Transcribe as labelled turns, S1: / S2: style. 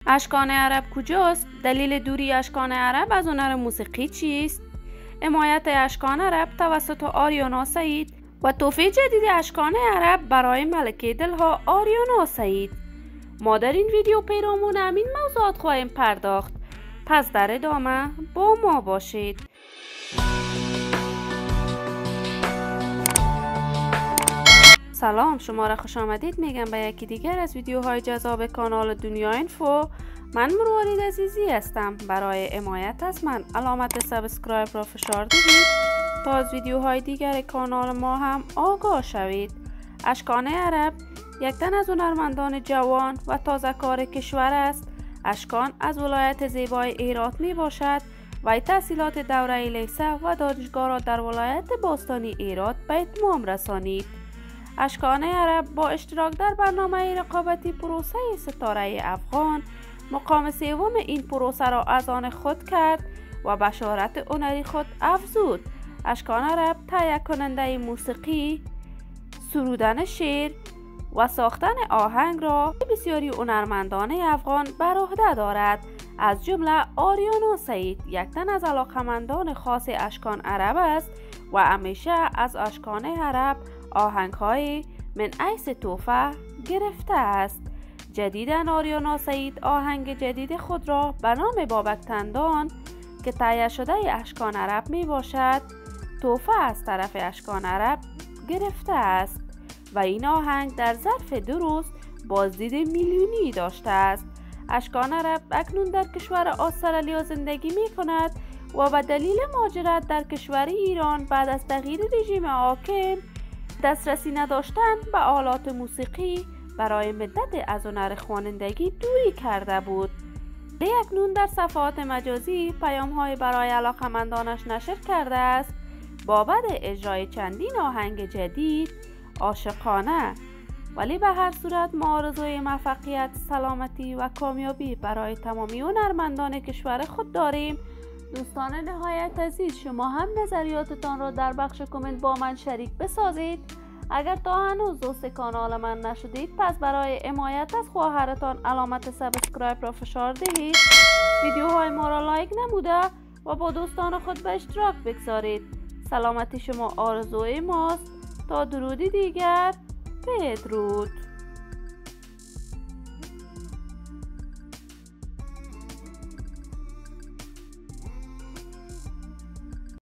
S1: اشکان عرب کجاست؟ دلیل دوری اشکان عرب از هنر موسیقی چیست؟ حمایت اشکان عرب توسط آریانا سعید و تحفه جدید اشکان عرب برای ملکه دلها آریانا سعید. ما در این ویدیو پیرامون همین موضوعات خواهیم پرداخت، پس در ادامه با ما باشید. سلام، شما را خوش آمدید میگم به یکی دیگر از ویدیوهای جذاب کانال دنیا اینفو. من مروارید عزیزی هستم. برای حمایت از من علامت سابسکرایب را فشار دهید تا از ویدیوهای دیگر کانال ما هم آگاه شوید. اشکان عرب یک تن از هنرمندان جوان و تازه کار کشور است. اشکان از ولایت زیبای هرات می باشد و تحصیلات دوره لیسه و دانشگاه را در ولایت باستانی هرات به اتمام رسانید. اشکان عرب با اشتراک در برنامه رقابتی پروسه ستاره افغان مقام سوم این پروسه را از آن خود کرد و بشارت هنری خود افزود. اشکان عرب تهیه کننده موسیقی، سرودن شعر و ساختن آهنگ را بسیاری هنرمندان افغان بر عهده دارد، از جمله آریانا سعید یک تن از علاقمندان خاص اشکان عرب است و همیشه از اشکان عرب آهنگ‌های من ایس تحفه گرفته است. جدیداً آریانا سعید آهنگ جدید خود را به نام بابک تندان که تهیه شده اشکان عرب می باشد تحفه از طرف اشکان عرب گرفته است و این آهنگ در ظرف 2 روز بازدید میلیونی داشته است. اشکان عرب اکنون در کشور استرالیا زندگی می کند و به دلیل مهاجرت در کشور ایران بعد از تغییر رژیم حاکم دسترسی نداشتن به آلات موسیقی برای مدت از هنر خوانندگی دوری کرده بود. اکنون در صفحات مجازی پیام‌های برای علاقمندانش نشر کرده است. بابت اجرای چندین آهنگ جدید عاشقانه، ولی به هر صورت ما آرزوی موفقیت، سلامتی و کامیابی برای تمامی هنرمندان کشور خود داریم. دوستان نهایت عزیز، شما هم نظریاتتان را در بخش کامنت با من شریک بسازید. اگر تا هنوز دوست کانال من نشدید، پس برای حمایت از خواهرتان علامت سابسکرایب را فشار دهید، ویدیوهای ما را لایک نموده و با دوستان خود به اشتراک بگذارید. سلامتی شما آرزوی ماست. تا درودی دیگر، بدرود.